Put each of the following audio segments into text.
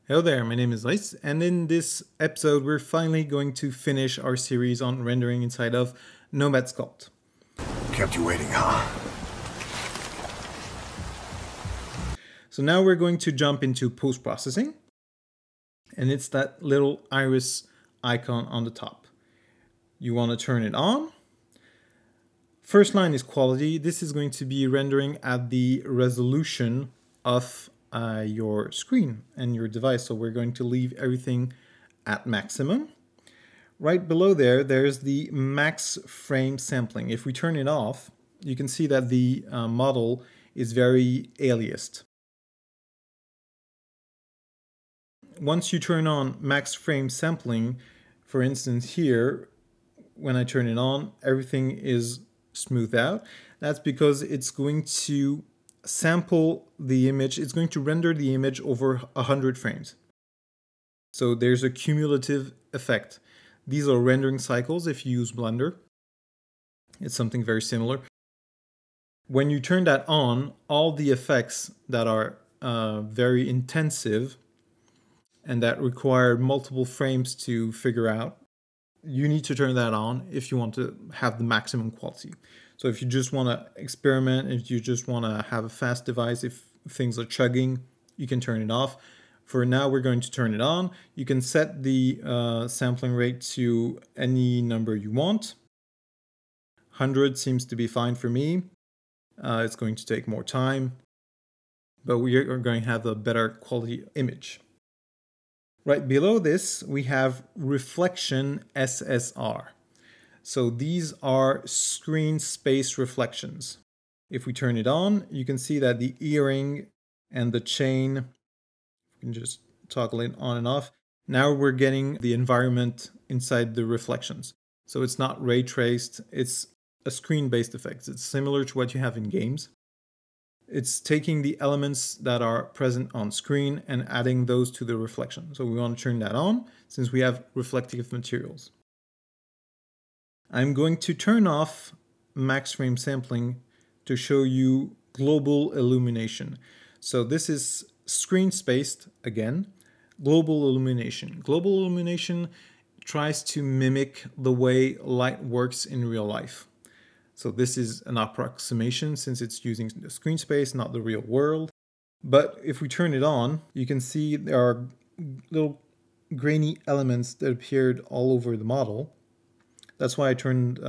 Hello there, my name is Lice, and in this episode we're finally going to finish our series on rendering inside of Nomad Sculpt. Kept you waiting, huh? So now we're going to jump into post-processing, and it's that little iris icon on the top. You want to turn it on. First line is quality. This is going to be rendering at the resolution of your screen and your device. So we're going to leave everything at maximum. Right below there, there's the max frame sampling. If we turn it off, you can see that the model is very aliased. Once you turn on max frame sampling, for instance here, when I turn it on, everything is smoothed out. That's because it's going to sample the image, it's going to render the image over 100 frames. So there's a cumulative effect. These are rendering cycles if you use Blender. It's something very similar. When you turn that on, all the effects that are very intensive and that require multiple frames to figure out, you need to turn that on if you want to have the maximum quality. So if you just want to experiment, if you just want to have a fast device, if things are chugging, you can turn it off. For now, we're going to turn it on. You can set the sampling rate to any number you want. 100 seems to be fine for me. It's going to take more time, but we are going to have a better quality image. Right below this, we have reflection SSR. So these are screen space reflections. If we turn it on, you can see that the earring and the chain, you can just toggle it on and off. Now we're getting the environment inside the reflections. So it's not ray traced, it's a screen-based effect. It's similar to what you have in games. It's taking the elements that are present on screen and adding those to the reflection. So we want to turn that on since we have reflective materials. I'm going to turn off max frame sampling to show you global illumination. So this is screen spaced again, global illumination. Global illumination tries to mimic the way light works in real life. So this is an approximation since it's using the screen space, not the real world. But if we turn it on, you can see there are little grainy elements that appeared all over the model. That's why I turned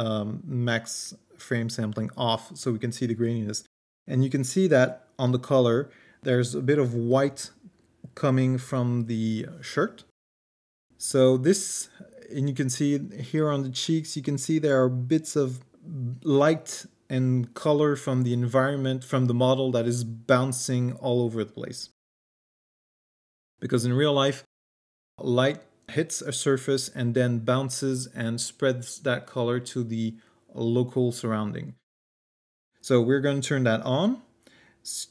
max frame sampling off so we can see the graininess. And you can see that on the color, there's a bit of white coming from the shirt. So this, and you can see here on the cheeks, you can see there are bits of light and color from the environment, from the model that is bouncing all over the place. Because in real life, light hits a surface and then bounces and spreads that color to the local surrounding. So we're going to turn that on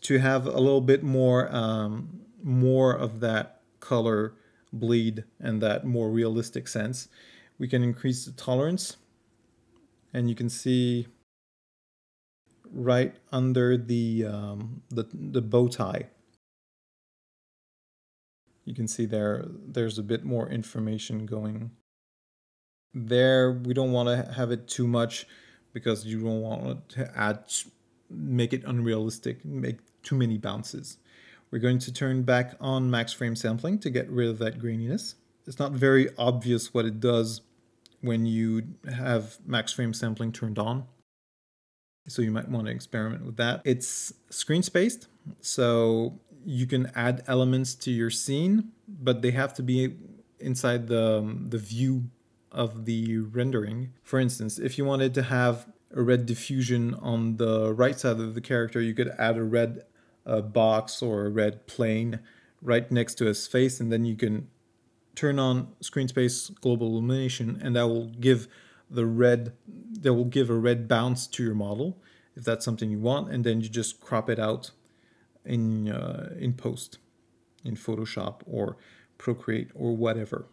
to have a little bit more of that color bleed and that more realistic sense. We can increase the tolerance, and you can see right under the bow tie. You can see there's a bit more information going there. We don't want to have it too much because you don't want to make it unrealistic, make too many bounces. We're going to turn back on max frame sampling to get rid of that graininess. It's not very obvious what it does when you have max frame sampling turned on, so you might want to experiment with that. It's screen spaced, so you can add elements to your scene, but they have to be inside the view of the rendering. For instance, if you wanted to have a red diffusion on the right side of the character, you could add a red box or a red plane right next to his face, and then you can turn on screen space global illumination, and that will give a red bounce to your model if that's something you want, and then you just crop it out in post, in Photoshop or Procreate or whatever.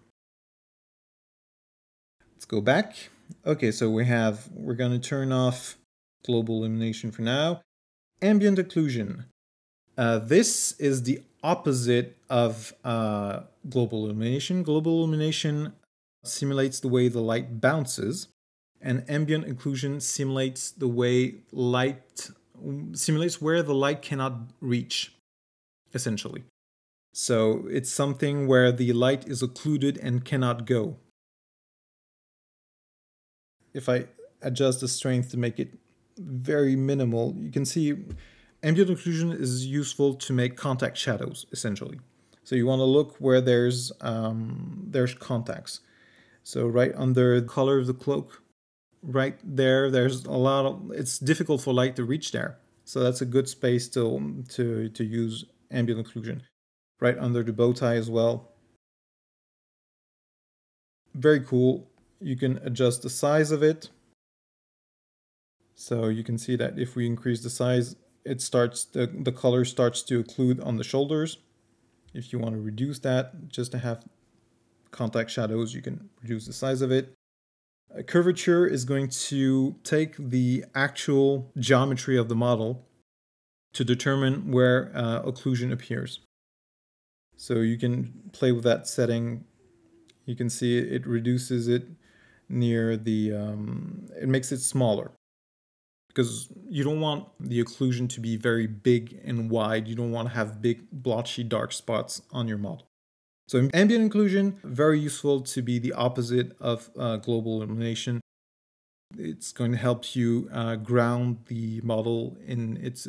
Let's go back. Okay, so we're going to turn off global illumination for now. Ambient occlusion. This is the opposite of global illumination. Global illumination simulates the way the light bounces, and ambient occlusion simulates the way simulates where the light cannot reach, essentially. So it's something where the light is occluded and cannot go. If I adjust the strength to make it very minimal, you can see ambient occlusion is useful to make contact shadows, essentially. So you want to look where there's contacts. So right under the color of the cloak, right there, there's a lot of, it's difficult for light to reach there. So that's a good space to use ambient occlusion. Right under the bow tie as well. Very cool. You can adjust the size of it. So you can see that if we increase the size, it starts, the color starts to occlude on the shoulders. If you want to reduce that, just to have contact shadows, you can reduce the size of it. A curvature is going to take the actual geometry of the model to determine where occlusion appears. So you can play with that setting. You can see it reduces it near the, it makes it smaller, because you don't want the occlusion to be very big and wide. You don't want to have big blotchy dark spots on your model. So ambient occlusion, very useful to be the opposite of global illumination. It's going to help you ground the model in its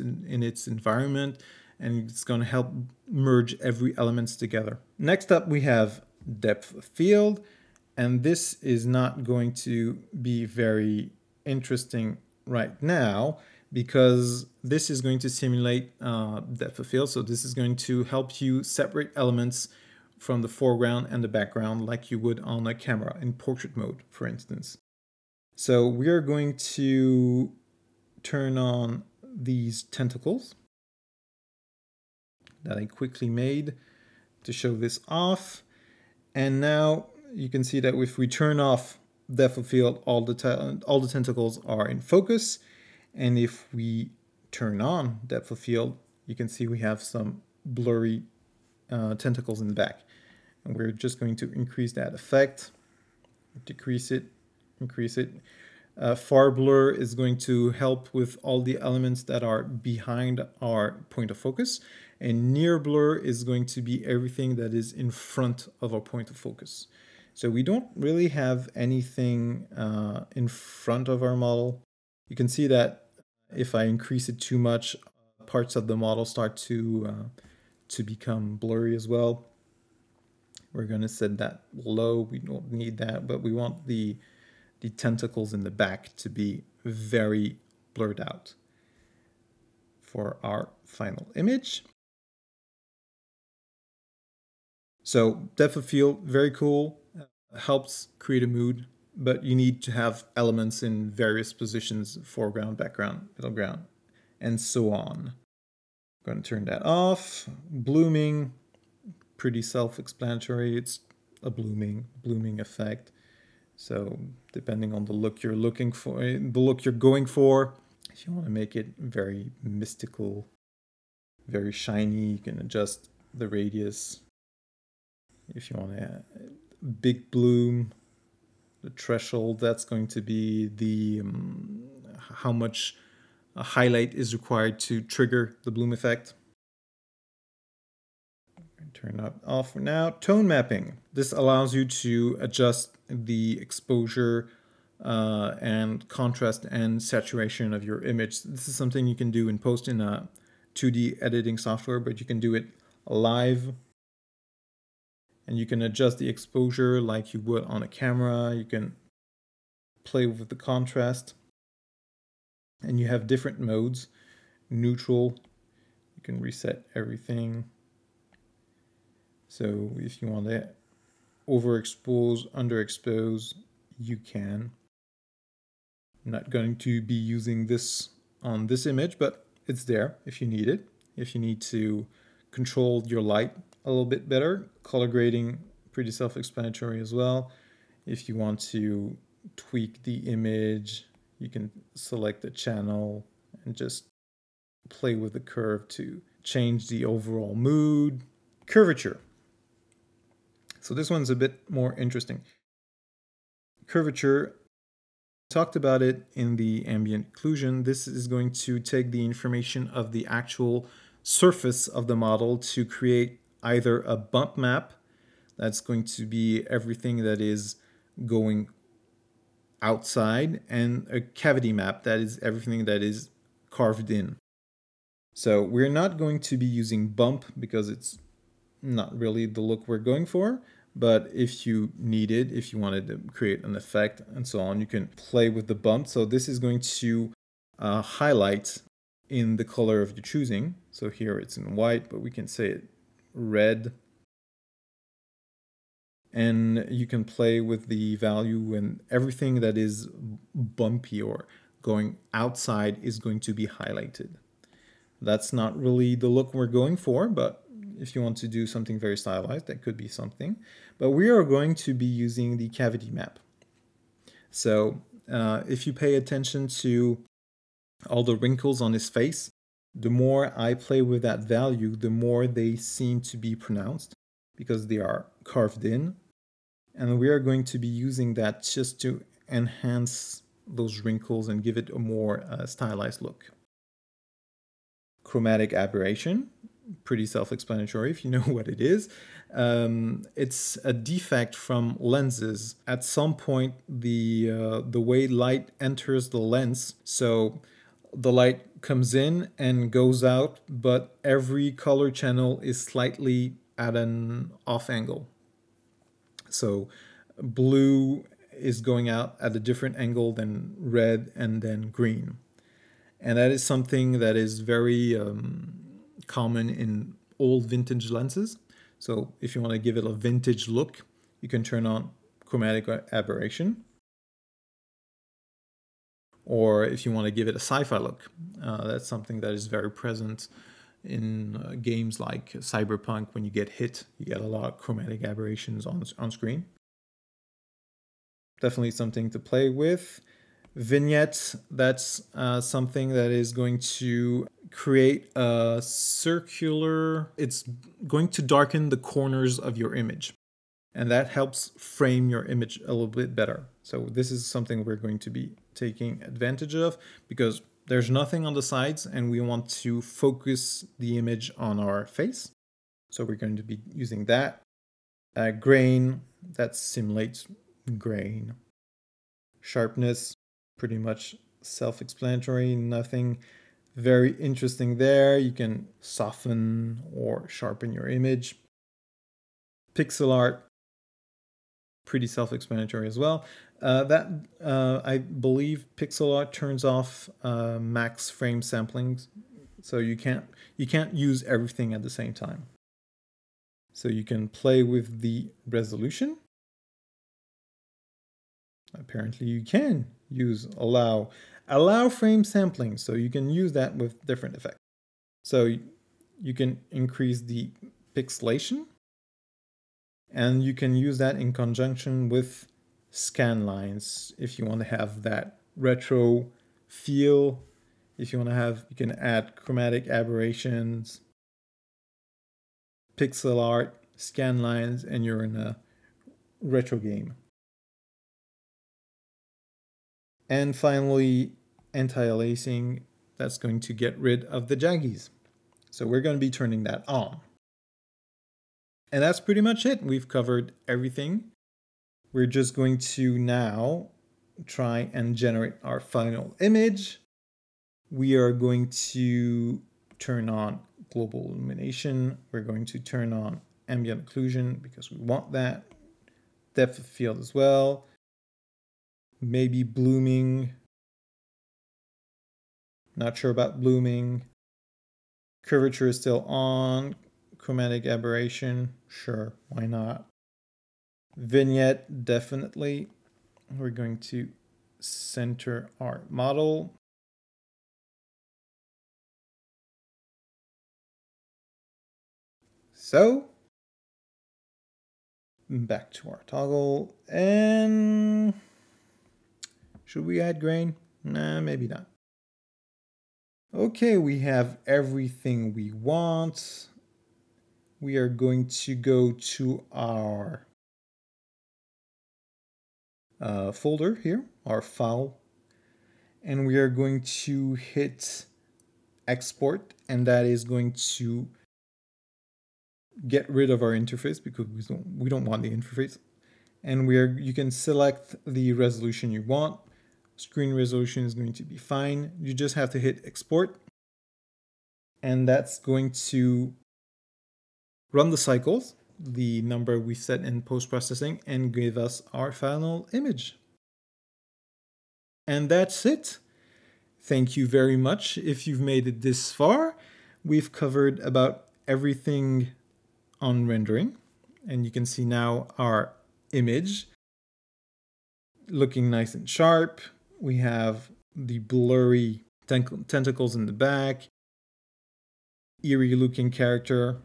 environment, and it's going to help merge every elements together. Next up, we have depth of field, and this is not going to be very interesting right now because this is going to simulate depth of field. So this is going to help you separate elements from the foreground and the background like you would on a camera in portrait mode, for instance. So we are going to turn on these tentacles that I quickly made to show this off. And now you can see that if we turn off depth of field, all the tentacles are in focus. And if we turn on depth of field, you can see we have some blurry tentacles in the back. And we're just going to increase that effect, decrease it, increase it. Far blur is going to help with all the elements that are behind our point of focus. And near blur is going to be everything that is in front of our point of focus. So we don't really have anything in front of our model. You can see that if I increase it too much, parts of the model start to become blurry as well. We're going to set that low. We don't need that, but we want the tentacles in the back to be very blurred out for our final image. So depth of field, very cool, helps create a mood, but you need to have elements in various positions, foreground, background, middle ground, and so on. I'm going to turn that off. Blooming, pretty self-explanatory. It's a blooming effect. So depending on the look you're looking for, the look you're going for, if you want to make it very mystical, very shiny, you can adjust the radius. If you want a big bloom, the threshold, that's going to be the how much a highlight is required to trigger the bloom effect. Turn that off for now. Tone mapping. This allows you to adjust the exposure and contrast and saturation of your image. This is something you can do in post in a 2D editing software, but you can do it live. And you can adjust the exposure like you would on a camera. You can play with the contrast. And you have different modes. Neutral, you can reset everything. So if you want to overexpose, underexpose, you can. I'm not going to be using this on this image, but it's there if you need it. If you need to control your light a little bit better. Color grading, pretty self-explanatory as well. If you want to tweak the image, you can select the channel and just play with the curve to change the overall mood. Curvature. So this one's a bit more interesting. Curvature, talked about it in the ambient occlusion. This is going to take the information of the actual surface of the model to create either a bump map, that's going to be everything that is going outside, and a cavity map, that is everything that is carved in. So we're not going to be using bump because it's not really the look we're going for. But if you needed, if you wanted to create an effect and so on, you can play with the bump. So this is going to highlight in the color of your choosing. So here it's in white, but we can say it red. And you can play with the value, and everything that is bumpy or going outside is going to be highlighted. That's not really the look we're going for, but if you want to do something very stylized, that could be something. But we are going to be using the cavity map. So if you pay attention to all the wrinkles on his face, the more I play with that value, the more they seem to be pronounced because they are carved in. And we are going to be using that just to enhance those wrinkles and give it a more stylized look. Chromatic aberration, pretty self-explanatory if you know what it is. It's a defect from lenses. At some point, the way light enters the lens, so the light comes in and goes out, but every color channel is slightly at an off angle. So blue is going out at a different angle than red and then green. And that is something that is very common in old vintage lenses. So if you want to give it a vintage look, you can turn on chromatic aberration. Or if you want to give it a sci-fi look, that's something that is very present in games like Cyberpunk. When you get hit, you get a lot of chromatic aberrations on screen. Definitely something to play with. Vignette, that's something that is going to create a circular, it's going to darken the corners of your image. And that helps frame your image a little bit better. So this is something we're going to be taking advantage of because there's nothing on the sides and we want to focus the image on our face. So we're going to be using that. Grain, that simulates grain. Sharpness, pretty much self-explanatory, nothing very interesting there. You can soften or sharpen your image. Pixel art, pretty self-explanatory as well. I believe pixel art turns off max frame sampling, so you can't use everything at the same time. So you can play with the resolution. Apparently you can use allow frame sampling, so you can use that with different effects. So you can increase the pixelation, and you can use that in conjunction with scan lines if you want to have that retro feel. If you want to have, you can add chromatic aberrations, pixel art, scan lines, and you're in a retro game. And finally, anti-aliasing, that's going to get rid of the jaggies. So we're going to be turning that on. And that's pretty much it. We've covered everything. We're just going to now try and generate our final image. We are going to turn on global illumination. We're going to turn on ambient occlusion because we want that. Depth of field as well. Maybe blooming. Not sure about blooming. Curvature is still on. Chromatic aberration. Sure, why not? Vignette, definitely. We're going to center our model. So, back to our toggle. And should we add grain? Nah, maybe not. Okay, we have everything we want. We are going to go to our folder here, our file, and we are going to hit export, and that is going to get rid of our interface because we don't want the interface. And you can select the resolution you want. Screen resolution is going to be fine. You just have to hit export, and that's going to run the cycles, the number we set in post-processing, and give us our final image. And that's it. Thank you very much if you've made it this far. We've covered about everything on rendering, and you can see now our image looking nice and sharp. We have the blurry tentacles in the back, eerie looking character,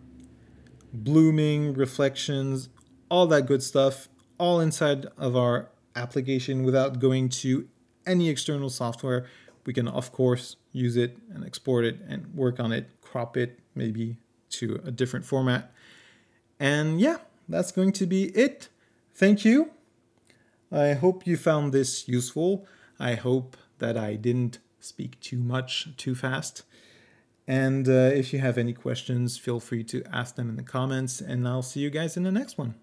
blooming, reflections, all that good stuff, all inside of our application without going to any external software. We can, of course, use it and export it and work on it, crop it maybe to a different format. And yeah, that's going to be it. Thank you. I hope you found this useful. I hope that I didn't speak too much, too fast. And if you have any questions, feel free to ask them in the comments, and I'll see you guys in the next one.